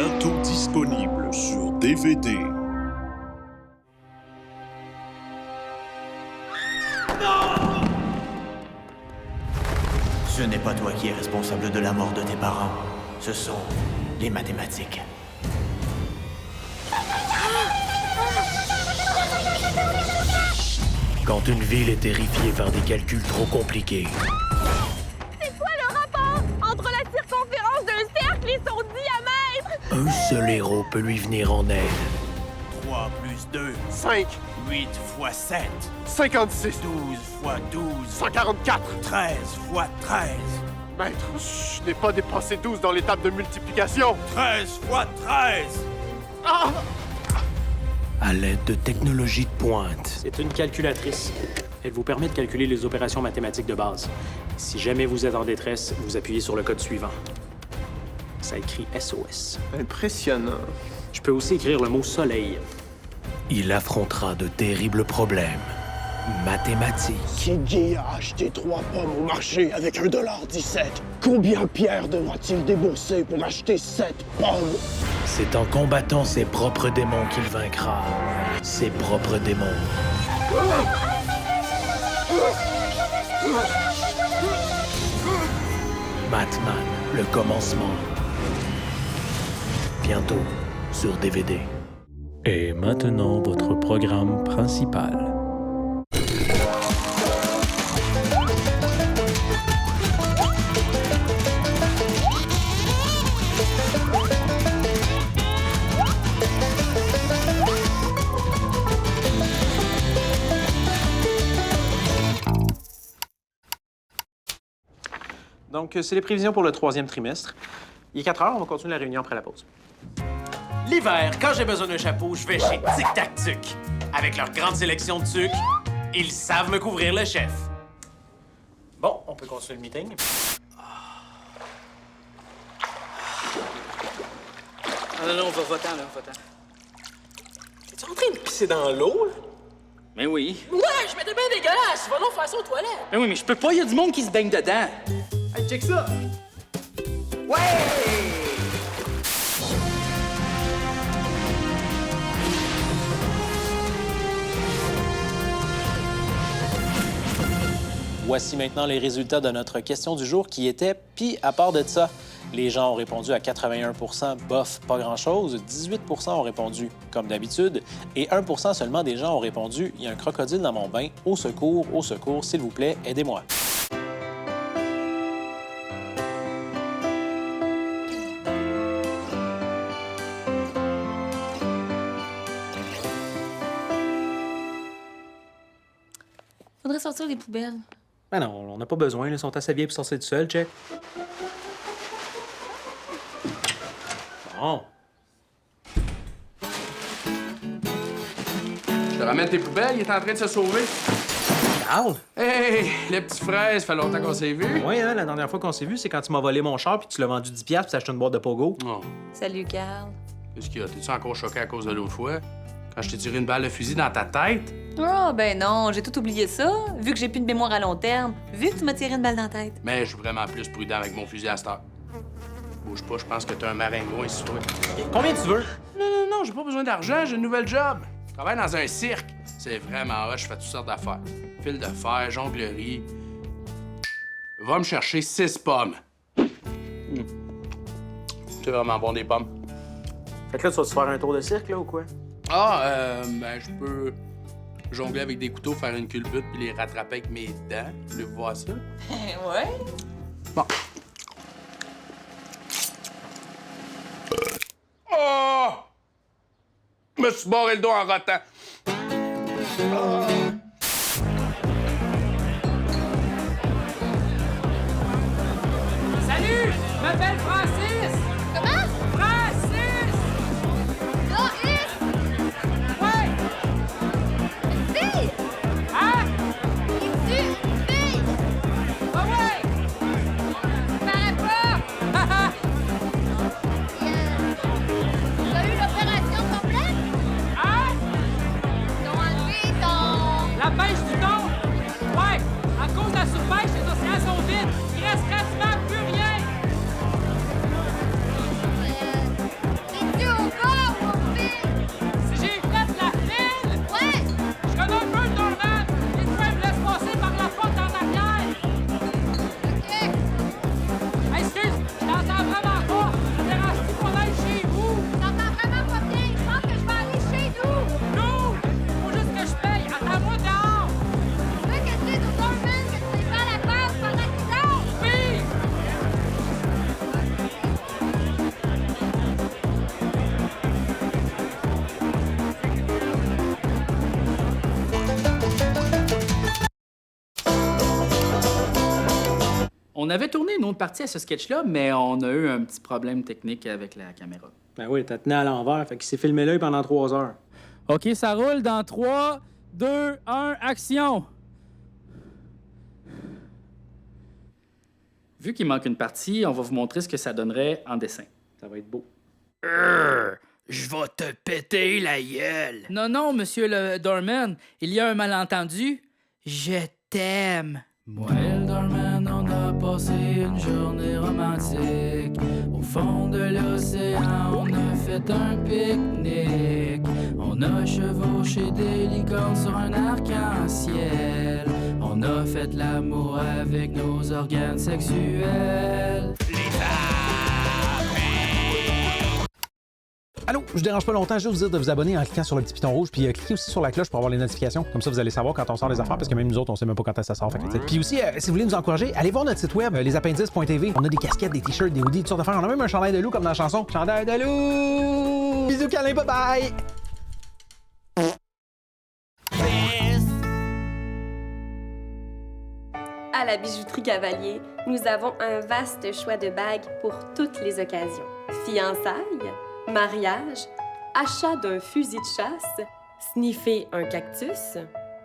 Bientôt disponible sur DVD. Ce n'est pas toi qui es responsable de la mort de tes parents. Ce sont les mathématiques. Quand une ville est terrifiée par des calculs trop compliqués, C'est quoi le rapport entre la circonférence d'un cercle et son diamètre? un seul héros peut lui venir en aide. 3 plus 2, 5, 8 fois 7, 56, 12 fois 12, 144. 13 fois 13, Maître, je n'ai pas dépassé 12 dans l'étape de multiplication. 13 fois 13. Ah! À l'aide de technologies de pointe, C'est une calculatrice. Elle vous permet de calculer les opérations mathématiques de base. Si jamais vous êtes en détresse, vous appuyez sur le code suivant. Ça écrit SOS. Impressionnant. Je peux aussi écrire le mot soleil. il affrontera de terribles problèmes mathématiques. Si Guy a acheté 3 pommes au marché avec $1,17, combien Pierre devra-t-il débourser pour acheter 7 pommes? C'est en combattant ses propres démons qu'il vaincra. Ses propres démons. Batman, le commencement. Bientôt sur DVD. Et maintenant, votre programme principal. Donc, c'est les prévisions pour le 3e trimestre. Il est 4 heures, on va continuer la réunion après la pause. L'hiver, quand j'ai besoin d'un chapeau, je vais chez Tic Tac Tuc. Avec leur grande sélection de tucs, ils savent me couvrir le chef. Bon, on peut continuer le meeting. Non, va-t'en, là, va-t'en. T'es-tu en train de pisser dans l'eau, là? Mais oui. Ouais, je m'étais bien dégueulasse. Va donc faire ça aux toilettes. Mais oui, mais je peux pas, il y a du monde qui se baigne dedans. Hey, check ça! Voici maintenant les résultats de notre question du jour qui était « Pis à part de ça ». Les gens ont répondu à 81 « Bof, pas grand-chose ». 18 ont répondu « Comme d'habitude ». Et 1 seulement des gens ont répondu « Il y a un crocodile dans mon bain. Au secours, s'il vous plaît, aidez-moi ». Faudrait sortir les poubelles. Ben non, on n'a pas besoin, ils sont assez vieilles pour sortir tout seuls, check. Bon. Je te ramène tes poubelles, il est en train de se sauver. Carl? Hey, les petits fraises, ça fait longtemps qu'on s'est vus. Oui, hein, la dernière fois qu'on s'est vu, c'est quand tu m'as volé mon char puis tu l'as vendu 10$ puis t'as acheté une boîte de pogo. Oh, Salut, Carl. qu'est-ce qu'il y a? T'es-tu encore choqué à cause de l'autre fois? Quand je t'ai tiré une balle de fusil dans ta tête? Oh, ben non, j'ai tout oublié ça. Vu que j'ai plus de mémoire à long terme, vu que tu m'as tiré une balle dans la tête. Mais je suis vraiment plus prudent avec mon fusil à cette heure. Bouge pas, je pense que t'as un maringouin ici, toi. Combien tu veux? Non, j'ai pas besoin d'argent, j'ai une nouvelle job. Je travaille dans un cirque. C'est vraiment hot, je fais toutes sortes d'affaires. Fil de fer, jonglerie. Va me chercher 6 pommes. C'est vraiment bon, des pommes. Fait que là, tu vas te faire un tour de cirque, là, ou quoi? Ben, je peux jongler avec des couteaux, faire une culbute puis les rattraper avec mes dents. Voulez-vous voir ça? Ouais. Bon. Oh! Je me suis barré le dos en rotant. Salut! Je m'appelle Francis! Comment? Francis! Loïs! Ouais! Une fille! Hein? Es-tu une fille? Ah ouais! Parais pas! T'as eu l'opération complète? Hein? Ils ont enlevé ton... La pêche du thon? Ouais! À cause de la surpêche, les océans sont vides! Il reste pratiquement plus rien! On avait tourné une autre partie à ce sketch-là, mais on a eu un petit problème technique avec la caméra. Ben oui, t'as tenu à l'envers, fait qu'il s'est filmé l'œil pendant 3 heures. OK, ça roule dans 3, 2, 1, action! Vu qu'il manque une partie, on va vous montrer ce que ça donnerait en dessin. Ça va être beau. Je vais te péter la gueule. Non, non, monsieur le doorman, il y a un malentendu. Je t'aime. Moi et le doorman, on a passé une journée romantique. Au fond de l'océan, on a fait un pique-nique. On a chevauché des licornes sur un arc-en-ciel. On a fait l'amour avec nos organes sexuels. Allô, je vous dérange pas longtemps, je vais vous dire de vous abonner en cliquant sur le petit piton rouge, puis cliquez aussi sur la cloche pour avoir les notifications. Comme ça, vous allez savoir quand on sort des affaires, parce que même nous autres, on sait même pas quand ça sort. Puis aussi, si vous voulez nous encourager, allez voir notre site web, lesappendices.tv. On a des casquettes, des t-shirts, des hoodies, toutes sortes d'affaires. On a même un chandail de loup comme dans la chanson. Chandail de loup! Bisous, câlins, bye bye! À la bijouterie Cavalier, nous avons un vaste choix de bagues pour toutes les occasions. Fiançailles, mariage, achat d'un fusil de chasse, sniffer un cactus,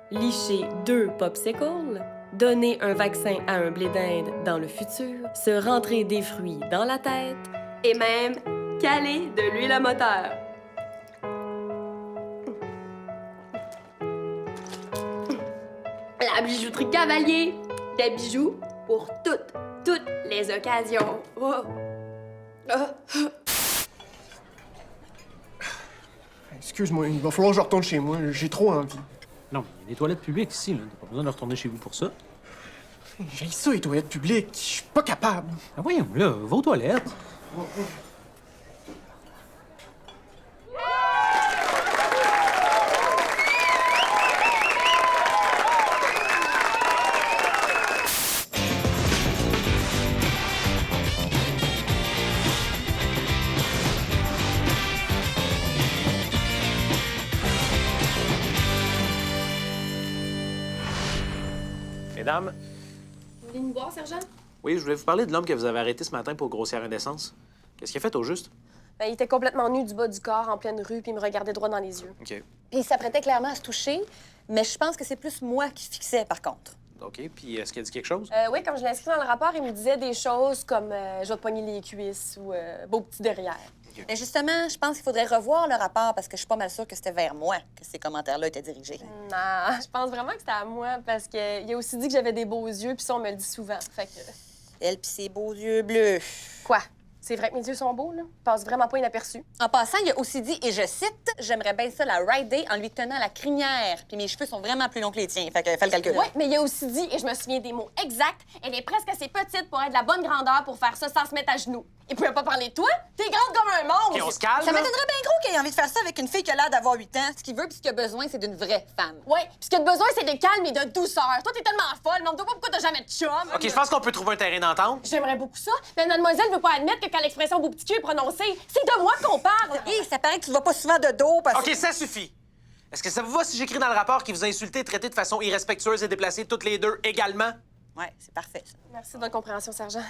licher 2 popsicles, donner un vaccin à un blé d'Inde dans le futur, se rentrer des fruits dans la tête et même caler de l'huile à moteur. La bijouterie Cavalier, des bijoux pour toutes les occasions. Oh. Excuse-moi, il va falloir que je retourne chez moi. J'ai trop envie. Non, mais il y a des toilettes publiques ici, là. T'as pas besoin de retourner chez vous pour ça. J'ai ça, les toilettes publiques. Je suis pas capable. Ah voyons, là, va aux toilettes. Mesdames, Vous voulez nous voir, sergent? oui, je voulais vous parler de l'homme que vous avez arrêté ce matin pour grossière indécence. Qu'est-ce qu'il a fait au juste? Ben, il était complètement nu du bas du corps, en pleine rue, puis il me regardait droit dans les yeux. OK. Puis il s'apprêtait clairement à se toucher, mais je pense que c'est plus moi qui fixais, par contre. OK, puis est-ce qu'il a dit quelque chose? Oui, comme je l'ai inscrit dans le rapport, il me disait des choses comme je vais te pogner les cuisses ou beau petit derrière. Mais justement, je pense qu'il faudrait revoir le rapport parce que je suis pas mal sûre que c'était vers moi que ces commentaires-là étaient dirigés. Non, je pense vraiment que c'était à moi parce qu'il a aussi dit que j'avais des beaux yeux, puis ça, on me le dit souvent. Fait que. Elle pis ses beaux yeux bleus. Quoi? C'est vrai que mes yeux sont beaux, là? Ils passent vraiment pas inaperçus. En passant, il a aussi dit, et je cite, « J'aimerais bien ça la rider en lui tenant la crinière. Puis mes cheveux sont vraiment plus longs que les tiens. » Fait que fais le calcul. Oui, mais il a aussi dit, et je me souviens des mots exacts, elle est presque assez petite pour être de la bonne grandeur pour faire ça sans se mettre à genoux. Il pouvait pas parler de toi? T'es grande comme un monstre! OK, on se calme, Ça là. m'étonnerait bien gros qu'il ait envie de faire ça avec une fille qui a l'air d'avoir 8 ans. Ce qu'il veut puis ce qu'il a besoin, c'est d'une vraie femme. Oui, puis ce qu'il a besoin, c'est de calme et de douceur. Toi, t'es tellement folle, demande-toi pas pourquoi t'as jamais de chum. OK, je pense qu'on peut trouver un terrain d'entente. J'aimerais beaucoup ça, mais mademoiselle veut pas admettre que quand l'expression beau petit cul est prononcée, c'est de moi qu'on parle. Hé, ça paraît que tu vas pas souvent de dos parce que... OK, ça suffit. Est-ce que ça vous va si j'écris dans le rapport qu'il vous a insulté et traité de façon irrespectueuse et déplacée toutes les deux également? Ouais, c'est parfait, ça. Merci de votre compréhension, sergent.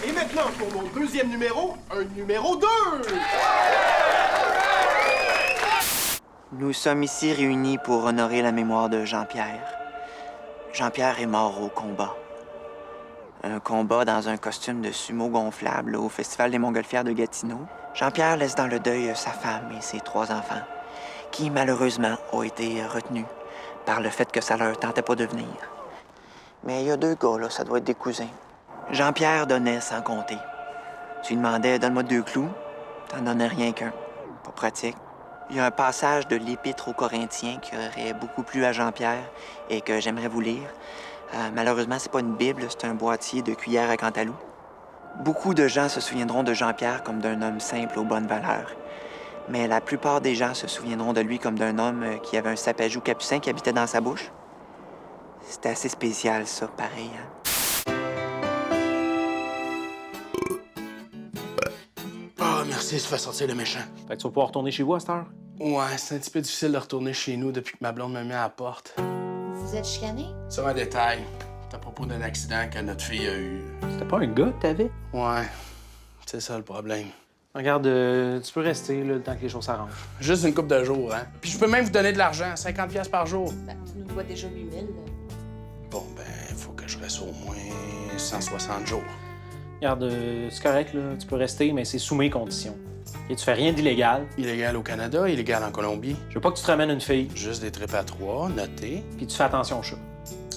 Et maintenant, pour mon deuxième numéro, un numéro 2! Nous sommes ici réunis pour honorer la mémoire de Jean-Pierre. Jean-Pierre est mort au combat. Un combat dans un costume de sumo gonflable au Festival des Montgolfières de Gatineau. Jean-Pierre laisse dans le deuil sa femme et ses 3 enfants, qui malheureusement ont été retenus par le fait que ça leur tentait pas de venir. Mais il y a 2 gars, là, ça doit être des cousins. Jean-Pierre donnait sans compter. Tu lui demandais « Donne-moi 2 clous », t'en donnais rien qu'un. Pas pratique. Il y a un passage de l'Épître aux Corinthiens qui aurait beaucoup plu à Jean-Pierre et que j'aimerais vous lire. Malheureusement, c'est pas une Bible, c'est un boîtier de cuillères à cantalou. Beaucoup de gens se souviendront de Jean-Pierre comme d'un homme simple aux bonnes valeurs. Mais la plupart des gens se souviendront de lui comme d'un homme qui avait un sapajou capucin qui habitait dans sa bouche. C'était assez spécial, ça, pareil, hein? Ah, merci, ça fait sortir le méchant. Fait que tu vas pouvoir retourner chez vous à cette heure? Ouais, c'est un petit peu difficile de retourner chez nous depuis que ma blonde me met à la porte. Vous êtes chicané? Sur un détail, c'est à propos d'un accident que notre fille a eu. C'était pas un gars que t'avais? Ouais, c'est ça le problème. Regarde, tu peux rester là, le temps que les choses s'arrangent. Juste une couple de jours, hein? Puis je peux même vous donner de l'argent, 50$ par jour. Ben, tu nous dois déjà 8 000. Bon, ben, il faut que je reste au moins 160 jours. Regarde, c'est correct, là, tu peux rester, mais c'est sous mes conditions. Et tu fais rien d'illégal. Illégal au Canada, illégal en Colombie. Je veux pas que tu te ramènes une fille. Juste des trips à 3, noté. Puis tu fais attention au chat.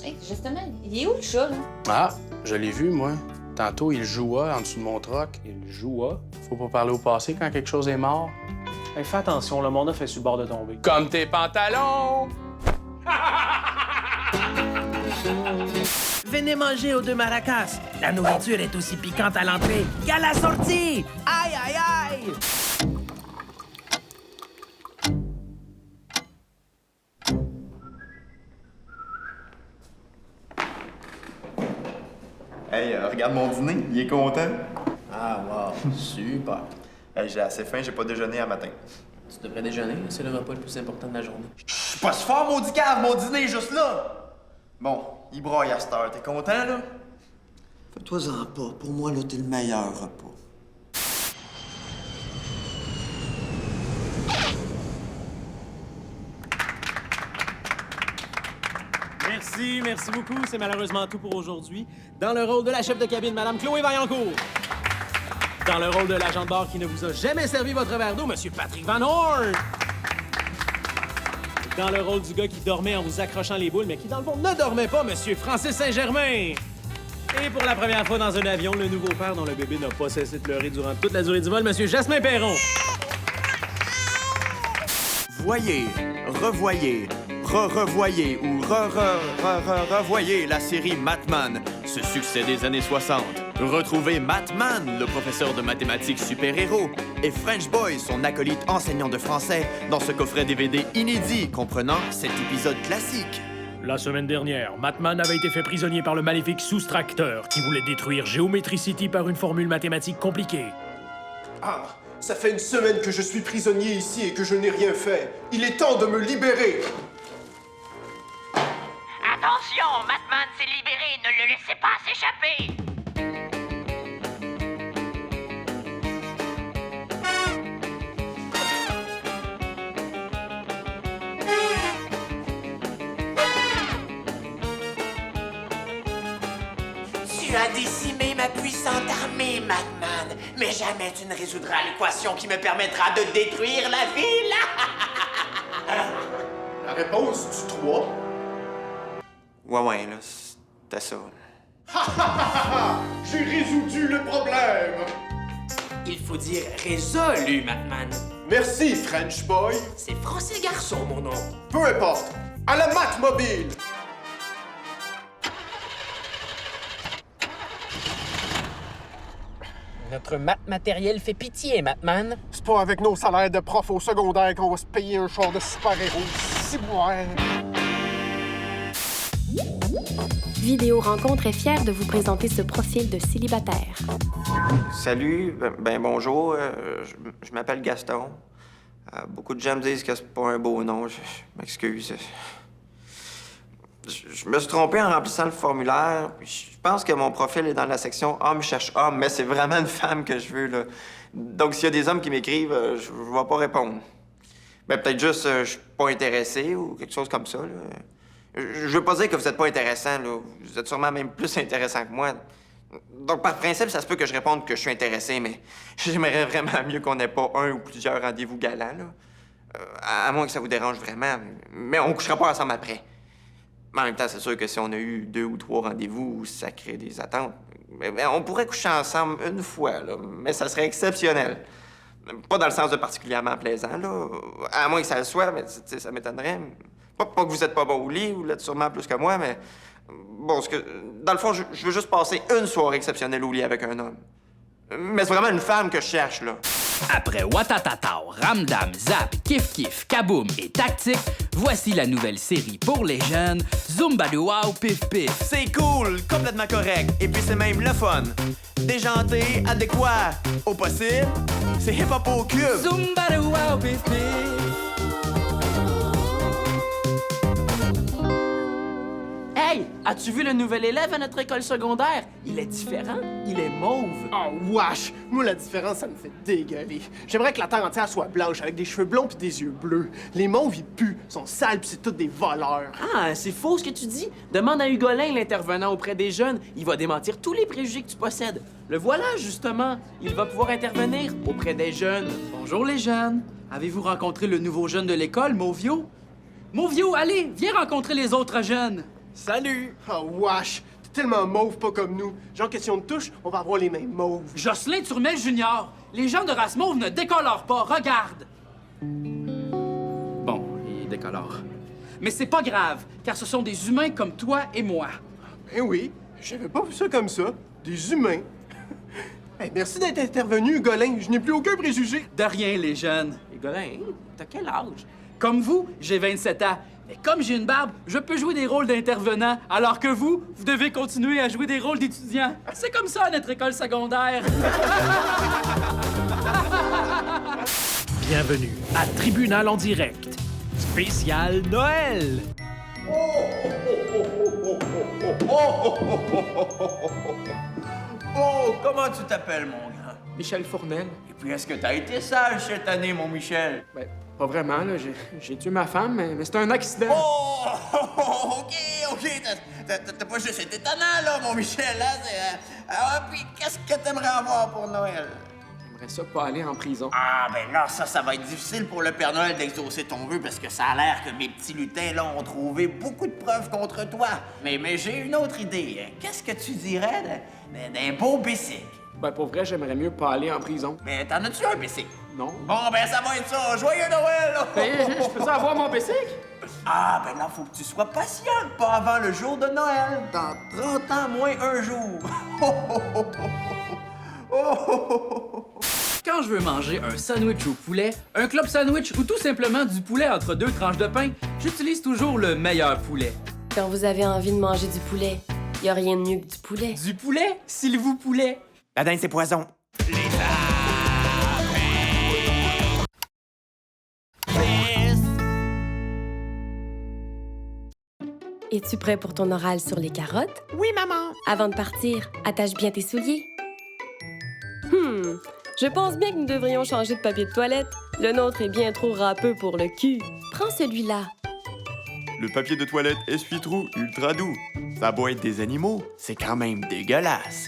Hey, justement, il est où le chat, là? Ah, je l'ai vu, moi. Tantôt, il joua en dessous de mon troc. Il joua? Faut pas parler au passé quand quelque chose est mort. Hey, fais attention, le monde a fait sur le bord de tomber. Comme tes pantalons! Venez manger aux 2 maracas. La nourriture est aussi piquante à l'entrée qu'à la sortie. Aïe, aïe, aïe! Hey, regarde mon dîner, il est content. Ah, wow, super. Hey, j'ai assez faim, j'ai pas déjeuné à matin. Tu devrais déjeuner, c'est le repas le plus important de la journée. Je suis pas si fort, maudit cave, mon dîner est juste là! Bon, il broille à cette heure, t'es content, là? Fais-toi-en pas, pour moi, là, t'es le meilleur repas. Merci beaucoup. C'est malheureusement tout pour aujourd'hui. Dans le rôle de la chef de cabine, Madame Chloé Vaillancourt. Dans le rôle de l'agent de bar qui ne vous a jamais servi votre verre d'eau, Monsieur Patrick Van Horn. Dans le rôle du gars qui dormait en vous accrochant les boules, mais qui dans le fond ne dormait pas, Monsieur Francis Saint-Germain. Et pour la première fois dans un avion, le nouveau père dont le bébé n'a pas cessé de pleurer durant toute la durée du vol, Monsieur Jasmin Perron. Voyez, revoyez, revoyez ou revoyez la série Matman, ce succès des années 60. Retrouvez Matman, le professeur de mathématiques super-héros, et French Boy, son acolyte enseignant de français, dans ce coffret DVD inédit comprenant 7 épisodes classiques. La semaine dernière, Matman avait été fait prisonnier par le maléfique Soustracteur, qui voulait détruire Geometry City par une formule mathématique compliquée. Ah, ça fait une semaine que je suis prisonnier ici et que je n'ai rien fait. Il est temps de me libérer. Attention, Matman s'est libéré, ne le laissez pas s'échapper. Tu as décimé ma puissante armée, Matman, mais jamais tu ne résoudras l'équation qui me permettra de détruire la ville. La réponse du 3. Ouais, là, c'était ça. J'ai résolu le problème. Il faut dire résolu, Matman. Merci, French Boy. C'est Français Garçon, mon nom. Peu importe. À la Matmobile. Notre matériel fait pitié, Matman. C'est pas avec nos salaires de prof au secondaire qu'on va se payer un char de super-héros. C'est moi. Vidéo Rencontre est fière de vous présenter ce profil de célibataire. Salut, bonjour, je m'appelle Gaston. Beaucoup de gens me disent que c'est pas un beau nom, je m'excuse. Je me suis trompé en remplissant le formulaire. Je pense que mon profil est dans la section « Homme cherche homme », mais c'est vraiment une femme que je veux, là. Donc, s'il y a des hommes qui m'écrivent, je vais pas répondre. Ben, peut-être juste je suis pas intéressé ou quelque chose comme ça, là. Je veux pas dire que vous êtes pas intéressant, là. Vous êtes sûrement même plus intéressant que moi. Donc, par principe, ça se peut que je réponde que je suis intéressé, mais j'aimerais vraiment mieux qu'on n'ait pas un ou plusieurs rendez-vous galants, là. À moins que ça vous dérange vraiment. Mais on couchera pas ensemble après. Mais en même temps, c'est sûr que si on a eu 2 ou 3 rendez-vous, ça crée des attentes. Mais on pourrait coucher ensemble une fois, là, mais ça serait exceptionnel. Pas dans le sens de particulièrement plaisant, là. À moins que ça le soit, mais ça m'étonnerait. Pas que vous êtes pas bon au lit, vous l'êtes sûrement plus que moi, mais... Bon, dans le fond, je veux juste passer une soirée exceptionnelle au lit avec un homme. Mais c'est vraiment une femme que je cherche, là. Après Watatatao, Ramdam, Zap, Kif Kif, Kaboom et Tactique, voici la nouvelle série pour les jeunes, Zumba de Wow Pif Pif. C'est cool, complètement correct, et puis c'est même le fun. Déjanté, adéquat, au possible, c'est hip-hop au cube. Zumba de Wow Pif Pif. Hey, as-tu vu le nouvel élève à notre école secondaire? Il est différent, il est mauve. Oh, wesh! Moi, la différence, ça me fait dégueuler. J'aimerais que la terre entière soit blanche, avec des cheveux blonds pis des yeux bleus. Les mauves, ils puent, sont sales pis c'est tous des voleurs. Ah, c'est faux ce que tu dis. Demande à Hugolin, l'intervenant auprès des jeunes. Il va démentir tous les préjugés que tu possèdes. Le voilà, justement. Il va pouvoir intervenir auprès des jeunes. Bonjour, les jeunes. Avez-vous rencontré le nouveau jeune de l'école, Mauvio? Mauvio, allez, viens rencontrer les autres jeunes. Salut! Oh, wesh! T'es tellement mauve, pas comme nous. Genre, question de touche, on va avoir les mêmes mauves. Jocelyn Turmel Junior, les gens de race mauve ne décolorent pas, regarde! Bon, ils décolorent. Mais c'est pas grave, car ce sont des humains comme toi et moi. Ben oui, j'avais pas vu ça comme ça. Des humains. Hey, merci d'être intervenu, Hugolin. Je n'ai plus aucun préjugé. De rien, les jeunes. Hugolin, t'as quel âge? Comme vous, j'ai 27 ans. Mais comme j'ai une barbe, je peux jouer des rôles d'intervenant, alors que vous devez continuer à jouer des rôles d'étudiants. C'est comme ça à notre école secondaire. Bienvenue à Tribunal en direct, spécial Noël. Oh, comment tu t'appelles, mon grand? Michel Fournel. Et puis, est-ce que t'as été sage cette année, mon Michel? Ben, pas vraiment, là. J'ai tué ma femme, mais c'était un accident. Oh! OK. T'as pas juste été étonnant, là, mon Michel, hein? Puis, qu'est-ce que t'aimerais avoir pour Noël? J'aimerais ça pas aller en prison. Ah, ben là, ça va être difficile pour le Père Noël d'exaucer ton vœu parce que ça a l'air que mes petits lutins, là, ont trouvé beaucoup de preuves contre toi. Mais j'ai une autre idée. Qu'est-ce que tu dirais d'un beau bicycle? Ben, pour vrai, j'aimerais mieux pas aller en prison. Mais t'en as-tu un bicycle? Non. Bon, ben, ça va être ça. Joyeux Noël, là! Ben, je peux ça avoir mon bicycle? Ah, ben là, faut que tu sois patient, pas avant le jour de Noël. Dans 30 ans, moins un jour. Quand je veux manger un sandwich au poulet, un club sandwich ou tout simplement du poulet entre deux tranches de pain, j'utilise toujours le meilleur poulet. Quand vous avez envie de manger du poulet, y a rien de mieux que du poulet. Du poulet, s'il vous poulet. La dinde, c'est poison. Es-tu prêt pour ton oral sur les carottes? Oui, maman. Avant de partir, attache bien tes souliers. Je pense bien que nous devrions changer de papier de toilette. Le nôtre est bien trop râpeux pour le cul. Prends celui-là. Le papier de toilette essuie-trou ultra doux. Ça a beau être des animaux, c'est quand même dégueulasse.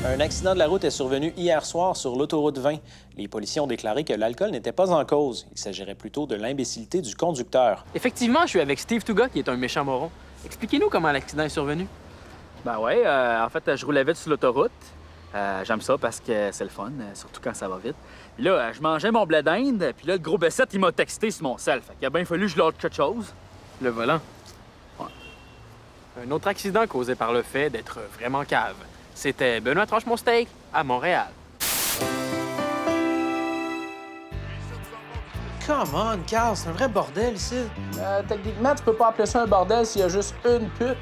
Un accident de la route est survenu hier soir sur l'autoroute 20. Les policiers ont déclaré que l'alcool n'était pas en cause. Il s'agirait plutôt de l'imbécilité du conducteur. Effectivement, je suis avec Steve Touga, qui est un méchant moron. Expliquez-nous comment l'accident est survenu. Ben ouais, en fait, je roulais vite sur l'autoroute. J'aime ça parce que c'est le fun, surtout quand ça va vite. Puis là, je mangeais mon blé d'Inde, puis là, le gros Bessette, il m'a texté sur mon cell. Fait qu'il a bien fallu que je lâche quelque chose. Le volant. Ouais. Un autre accident causé par le fait d'être vraiment cave. C'était Benoît Tranche mon steak à Montréal. Come on, Carl, c'est un vrai bordel ici. Techniquement, tu peux pas appeler ça un bordel s'il y a juste une pute.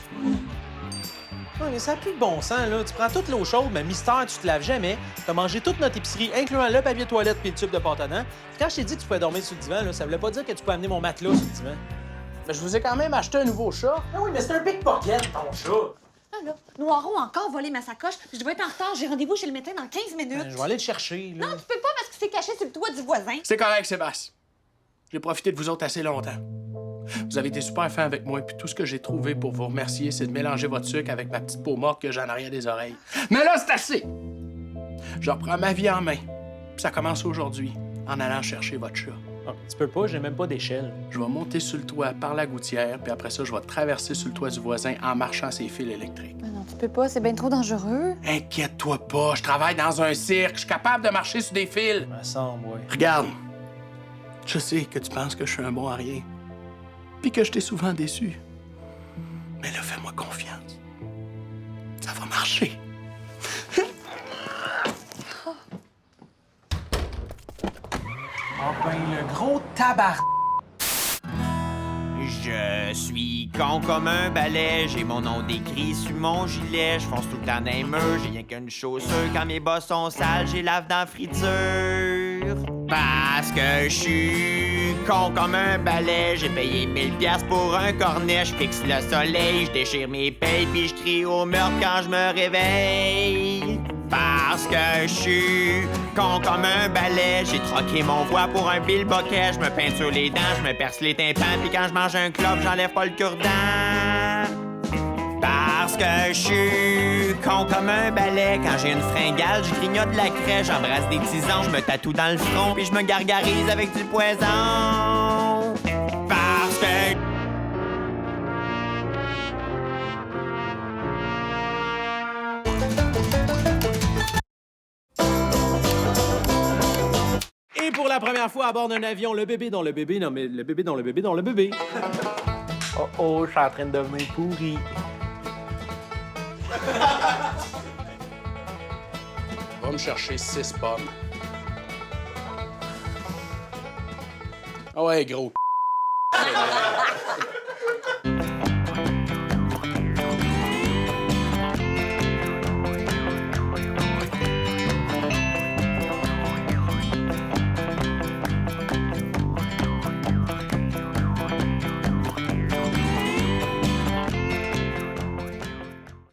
Ouais, mais ça n'a plus de bon sens, là. Tu prends toute l'eau chaude, mais mystère, tu te laves jamais. T'as mangé toute notre épicerie, incluant le papier de toilette puis le tube de pâte à dents. Puis quand je t'ai dit que tu pouvais dormir sur le divan, là, ça voulait pas dire que tu pouvais amener mon matelas sur le divan. Mais je vous ai quand même acheté un nouveau chat. Ah oui, mais c'est un pickpocket, ton chat. Ah là, Noiron a encore volé ma sacoche, puis je dois être en retard. J'ai rendez-vous chez le médecin dans 15 minutes. Ben, je vais aller le chercher, là. Non, tu peux pas parce qu'il s'est caché sur le toit du voisin. C'est correct, Sébastien. J'ai profité de vous autres assez longtemps. Vous avez été super fins avec moi, puis tout ce que j'ai trouvé pour vous remercier, c'est de mélanger votre sucre avec ma petite peau morte que j'ai en arrière des oreilles. Mais là, c'est assez! Je reprends ma vie en main. Puis ça commence aujourd'hui, en allant chercher votre chat. Oh, tu peux pas, j'ai même pas d'échelle. Je vais monter sur le toit par la gouttière, puis après ça, je vais traverser sur le toit du voisin en marchant ses fils électriques. Mais non, tu peux pas, c'est bien trop dangereux. Inquiète-toi pas, je travaille dans un cirque, je suis capable de marcher sur des fils. Ça semble, ouais. Regarde, je sais que tu penses que je suis un bon à rien, puis que je t'ai souvent déçu. Mais là, fais-moi confiance. Ça va marcher. Oh ben, le gros tabac. Je suis con comme un balai, j'ai mon nom décrit sur mon gilet, je fonce tout le temps dans les murs, j'ai rien qu'une chaussure, quand mes bas sont sales, j'ai lave dans la friture. Parce que je suis con comme un balai, j'ai payé 1000$ pour un cornet, je fixe le soleil, je déchire mes payes puis je crie au meurtre quand je me réveille. Parce que je suis con comme un balai, j'ai troqué mon voix pour un bilboquet, je me peinture les dents, je me perce les tympans puis quand je mange un clope, j'enlève pas le cure-dent. Parce que je suis con comme un balai. Quand j'ai une fringale, je grignote de la craie. J'embrasse des tisons, je me tatoue dans le front puis je me gargarise avec du poison. Parce que... Et pour la première fois à bord d'un avion, le bébé dans le bébé, non mais le bébé dans le bébé dans le bébé. Oh oh, je suis en train de devenir pourri. Va me chercher 6 pommes. Ah ouais, gros.